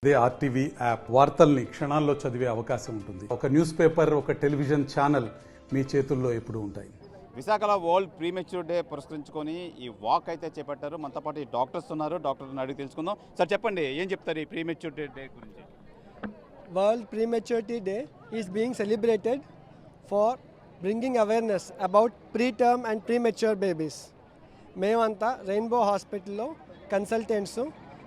ఇదే RTV app వార్తల్ని క్షణాల్లో చదివే అవకాశం ఉంటుంది. ఒక న్యూస్ పేపర్, ఒక టెలివిజన్ ఛానల్ మీ చేతుల్లో ఎప్పుడూ ఉంటాయి. విశాఖలో వరల్డ్ ప్రీమెచ్యూర్ డే పురస్కరించుకొని ఈ వాక్ అయితే చేపట్టారు. మనతో పాటు ఈ డాక్టర్స్ ఉన్నారు. డాక్టర్ని అడిగి తెలుసుకుందాం. సార్ చెప్పండి, ఏం చెప్తారు ఈ ప్రీమెచ్యూర్ డే గురించి? World Prematurity Day is being celebrated for bringing awareness about preterm and premature babies. మేమంతా రెయిన్బో హాస్పిటల్లో కన్సల్టెంట్స్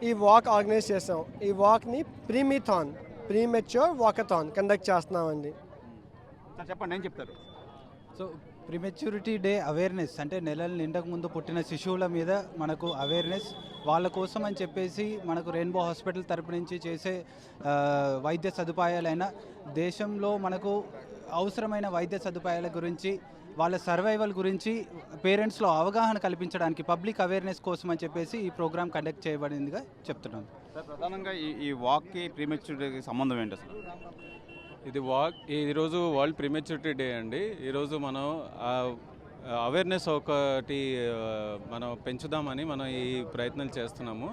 ఈ వాక్ ఆర్గనైజ్ చేసాం. ఈ వాక్ని ప్రీమిథాన్, ప్రీమెచ్యూర్ వాకథాన్ కండక్ట్ చేస్తున్నామండి. సార్ చెప్పండి, ఏం చెప్తారు? సో ప్రిమెచ్యూరిటీ డే అవేర్నెస్ అంటే నెలలు నిండక ముందు పుట్టిన శిశువుల మీద మనకు అవేర్నెస్, వాళ్ళ కోసం అని చెప్పేసి మనకు రెయిన్బో హాస్పిటల్ తరపు నుంచి చేసే వైద్య సదుపాయాలైన దేశంలో మనకు అవసరమైన వైద్య సదుపాయాల గురించి, వాళ్ళ సర్వైవల్ గురించి పేరెంట్స్లో అవగాహన కల్పించడానికి పబ్లిక్ అవేర్నెస్ కోసం అని చెప్పేసి ఈ ప్రోగ్రామ్ కండక్ట్ చేయబడిందిగా చెప్తున్నాను. సార్ ప్రధానంగా ఈ వాక్కి ప్రీమెచ్యూర్ డేకి సంబంధం ఏంటి అసలు? ఈరోజు వరల్డ్ ప్రీమెచ్యూరిటీ డే అండి. ఈరోజు మనం అవేర్నెస్ ఒకటి మనం పెంచుదామని మనం ఈ ప్రయత్నాలు చేస్తున్నాము.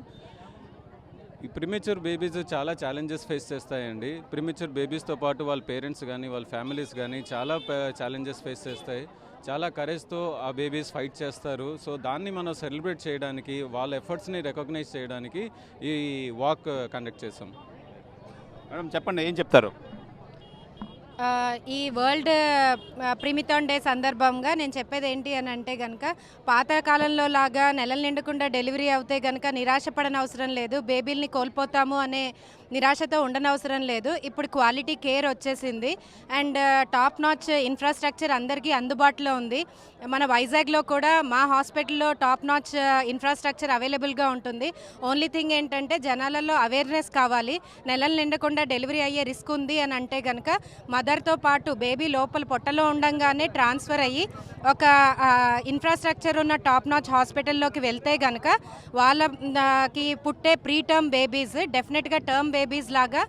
ఈ ప్రీమెచ్యూర్ బేబీస్ చాలా ఛాలెంజెస్ ఫేస్ చేస్తాయండి. ప్రీమెచ్యూర్ బేబీస్తో పాటు వాళ్ళ పేరెంట్స్ కానీ వాళ్ళ ఫ్యామిలీస్ కానీ చాలా ఛాలెంజెస్ ఫేస్ చేస్తాయి. చాలా కరేజ్తో ఆ బేబీస్ ఫైట్ చేస్తారు. సో దాన్ని మనం సెలబ్రేట్ చేయడానికి, వాళ్ళ ఎఫర్ట్స్ని రికగ్నైజ్ చేయడానికి ఈ వాక్ కండక్ట్ చేసాం. మేడం చెప్పండి, ఏం చెప్తారు? ఈ వరల్డ్ ప్రీమిథాన్ డే సందర్భంగా నేను చెప్పేది ఏంటి అని అంటే కనుక, పాతకాలంలో లాగా నెలలు నిండకుండా డెలివరీ అవుతే కనుక నిరాశపడని అవసరం లేదు, బేబీల్ని కోల్పోతాము అనే నిరాశతో ఉండనవసరం లేదు. ఇప్పుడు క్వాలిటీ కేర్ వచ్చేసింది అండ్ టాప్ నాచ్ ఇన్ఫ్రాస్ట్రక్చర్ అందరికీ అందుబాటులో ఉంది. మన వైజాగ్లో కూడా మా హాస్పిటల్లో టాప్ నాచ్ ఇన్ఫ్రాస్ట్రక్చర్ అవైలబుల్గా ఉంటుంది. ఓన్లీ థింగ్ ఏంటంటే జనాలలో అవేర్నెస్ కావాలి. నెలలు నిండకుండా డెలివరీ అయ్యే రిస్క్ ఉంది అని అంటే కనుక మదర్తో పాటు బేబీ లోపల పొట్టలో ఉండంగానే ట్రాన్స్ఫర్ అయ్యి ఒక ఇన్ఫ్రాస్ట్రక్చర్ ఉన్న టాప్ నాచ్ హాస్పిటల్లోకి వెళ్తే కనుక వాళ్ళకి పుట్టే ప్రీ టర్మ్ బేబీస్ డెఫినెట్గా టర్మ్ బేబీస్ లాగా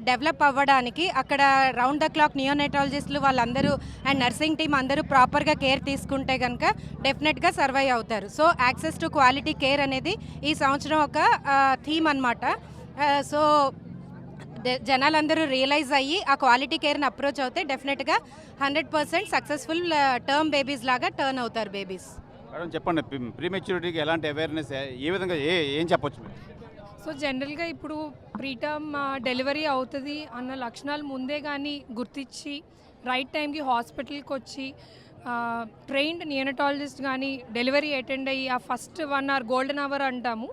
డెవలప్ అవ్వడానికి అక్కడ రౌండ్ ద క్లాక్ నియోనెటాలజిస్టులు వాళ్ళందరూ అండ్ నర్సింగ్ టీమ్ అందరూ ప్రాపర్గా కేర్ తీసుకుంటే కనుక డెఫినెట్గా సర్వైవ్ అవుతారు. So access to quality care అనేది ఈ సంవత్సరం ఒక థీమ్ అన్నమాట. సో జనాలందరూ రియలైజ్ అయ్యి ఆ క్వాలిటీ కేర్ని అప్రోచ్ అవుతే డెఫినెట్గా 100% సక్సెస్ఫుల్ టర్మ్ బేబీస్ లాగా టర్న్ అవుతారు బేబీస్. మేడం చెప్పండి, ప్రీమెచ్యూరిటీకి ఎలాంటి అవేర్నెస్, ఏ విధంగా ఏం చెప్పొచ్చు? సో జనరల్గా ఇప్పుడు ప్రీటర్మ్ డెలివరీ అవుతుంది అన్న లక్షణాలు ముందే కానీ గుర్తించి రైట్ టైంకి హాస్పిటల్కి వచ్చి ట్రైన్డ్ నియోనటాలజిస్ట్ కానీ డెలివరీ అటెండ్ అయ్యి ఆ ఫస్ట్ 1 hour గోల్డెన్ అవర్ అంటాము,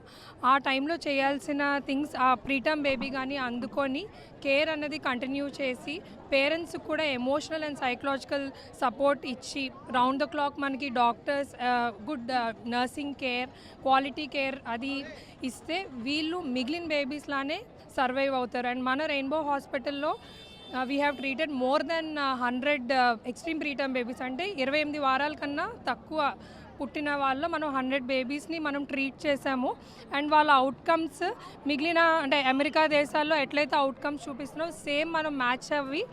ఆ టైంలో చేయాల్సిన థింగ్స్ ఆ ప్రీటర్మ్ బేబీ కానీ అందుకొని కేర్ అన్నది కంటిన్యూ చేసి పేరెంట్స్ కూడా ఎమోషనల్ అండ్ సైకలాజికల్ సపోర్ట్ ఇచ్చి రౌండ్ ద క్లాక్ మనకి doctors good nursing care, quality care అది ఇస్తే వీళ్ళు మిగిలిన బేబీస్ లానే సర్వైవ్ అవుతారు. అండ్ మన రెయిన్బో హాస్పిటల్లో we have treated more than 100 extreme preterm babies. అంటే 28 వారాల కన్నా తక్కువ పుట్టిన వాళ్ళ మనం 100 బేబీస్ని మనం ట్రీట్ చేసాము. అండ్ వాళ్ళ అవుట్కమ్స్ మిగిలిన అంటే అమెరికా దేశాల్లో ఎట్లయితే అవుట్కమ్స్ చూపిస్తున్నామో సేమ్ మనం మ్యాచ్ అవి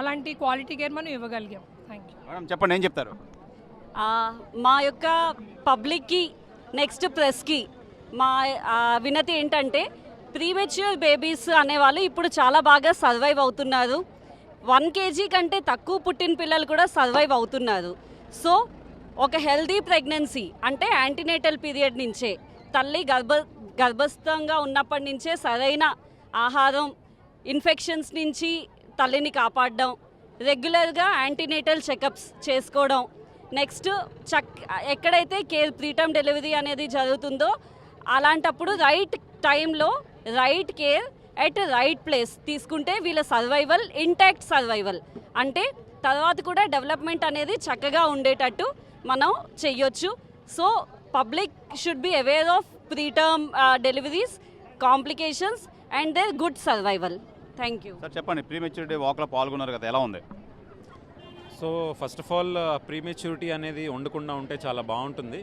అలాంటి క్వాలిటీ కేర్ మనం ఇవ్వగలిగాం. Thank you. మేడం చెప్పండి, ఏం చెప్తారు? మా యొక్క పబ్లిక్కి నెక్స్ట్ ప్రెస్కి మా వినతి ఏంటంటే, ప్రీమెచ్యూర్ బేబీస్ అనేవాళ్ళు ఇప్పుడు చాలా బాగా సర్వైవ్ అవుతున్నారు. 1 kg కంటే తక్కువ పుట్టిన పిల్లలు కూడా సర్వైవ్ అవుతున్నారు. సో ఒక హెల్దీ ప్రెగ్నెన్సీ అంటే యాంటీనేటల్ పీరియడ్ నుంచే తల్లి గర్భస్థంగా ఉన్నప్పటి నుంచే సరైన ఆహారం, ఇన్ఫెక్షన్స్ నుంచి తల్లిని కాపాడడం, రెగ్యులర్గా యాంటీనేటల్ చెకప్స్ చేసుకోవడం, నెక్స్ట్ ఎక్కడైతే ప్రీటర్మ్ డెలివరీ అనేది జరుగుతుందో అలాంటప్పుడు రైట్ టైంలో right care at right place తీసుకుంటే వీళ్ళ సర్వైవల్ ఇంటాక్ట్ సర్వైవల్ అంటే తర్వాత కూడా డెవలప్మెంట్ అనేది చక్కగా ఉండేటట్టు మనం చెయ్యొచ్చు. So public should be aware of preterm deliveries, complications and their good survival. Thank you. Sir చెప్పండి, ప్రీమెచ్యూరిటీ వాక్లో పాల్గొన్నారు కదా, ఎలా ఉంది? So first of all prematurity అనేది ఉండకుండా ఉంటే చాలా బాగుంటుంది.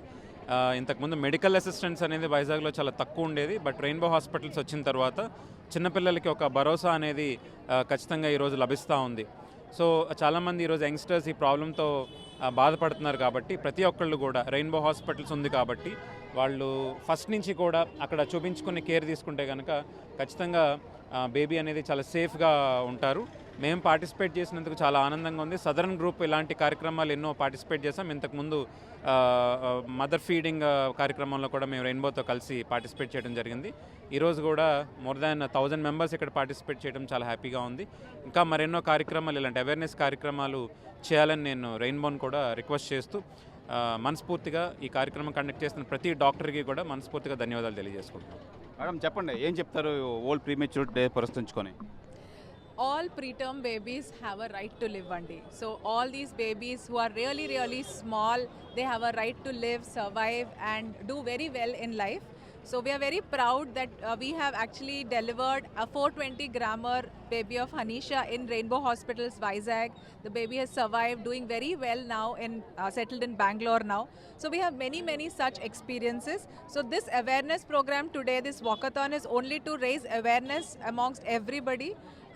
ఇంతకుముందు మెడికల్ అసిస్టెన్స్ అనేది వైజాగ్లో చాలా తక్కువ ఉండేది. బట్ రెయిన్బో హాస్పిటల్స్ వచ్చిన తర్వాత చిన్నపిల్లలకి ఒక భరోసా అనేది ఖచ్చితంగా ఈరోజు లభిస్తూ ఉంది. సో చాలామంది ఈరోజు యంగ్స్టర్స్ ఈ ప్రాబ్లంతో బాధపడుతున్నారు కాబట్టి ప్రతి ఒక్కళ్ళు కూడా రెయిన్బో హాస్పిటల్స్ ఉంది కాబట్టి వాళ్ళు ఫస్ట్ నుంచి కూడా అక్కడ చూపించుకునే కేర్ తీసుకుంటే కనుక ఖచ్చితంగా బేబీ అనేది చాలా సేఫ్గా ఉంటారు. మేము పార్టిసిపేట్ చేసినందుకు చాలా ఆనందంగా ఉంది. సదరన్ గ్రూప్ ఇలాంటి కార్యక్రమాలు ఎన్నో పార్టిసిపేట్ చేసాం. ఇంతకుముందు మదర్ ఫీడింగ్ కార్యక్రమంలో కూడా మేము రెయిన్బోతో కలిసి పార్టిసిపేట్ చేయడం జరిగింది. ఈరోజు కూడా మోర్ దాన్ 1000 మెంబర్స్ ఇక్కడ పార్టిసిపేట్ చేయడం చాలా హ్యాపీగా ఉంది. ఇంకా మరెన్నో కార్యక్రమాలు ఇలాంటి అవేర్నెస్ కార్యక్రమాలు చేయాలని నేను రెయిన్బోని కూడా రిక్వెస్ట్ చేస్తూ మనస్ఫూర్తిగా ఈ కార్యక్రమం కండక్ట్ చేస్తున్న ప్రతి డాక్టర్కి కూడా మనస్ఫూర్తిగా ధన్యవాదాలు తెలియజేసుకుంటున్నాను. మేడం చెప్పండి, ఏం చెప్తారు వరల్డ్ ప్రీమెచ్యూర్ డే పురస్కరించుకొని? All preterm babies have a right to live one day. So all these babies who are really, really small, they have a right to live, survive and do very well in life. So we are very proud that we have actually delivered a 420-grammer baby of Hanisha in Rainbow Hospitals, Vizag. The baby has survived, doing very well now, settled in Bangalore now. So we have many, many such experiences. So this awareness program today, this walkathon, is only to raise awareness amongst everybody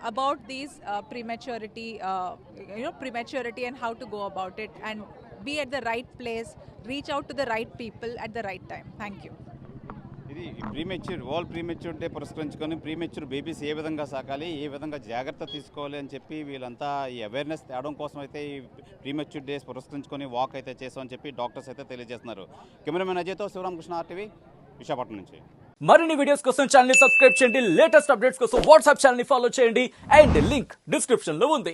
about these prematurity and how to go about it and be at the right place, reach out to the right people at the right time. Thank you. ఇది world premature day పురస్కరించుకొని premature babies ఏ విధంగా సాకాలి, ఏ విధంగా జాగ్రత్త తీసుకోవాలి అని చెప్పి వీళ్ళంతా ఈ అవేర్నెస్ తేవడం కోసం అయితే ఈ ప్రీమెచ్యూర్ డేస్ పురస్కరించుకొని వాక్ అయితే చేసామని చెప్పి డాక్టర్స్ అయితే తెలియజేస్తున్నారు. కెమెరామెన్ అజయ్తో శివరామకృష్ణ, RTV, విశాఖపట్నం నుంచి. మరిన్ని వీడియోస్ కోసం ఛానల్ ని సబ్స్క్రైబ్ చేయండి. లేటెస్ట్ అప్డేట్స్ కోసం వాట్సాప్ ఛానల్ ని ఫాలో చేయండి. అండ్ లింక్ డిస్క్రిప్షన్ లో ఉంది.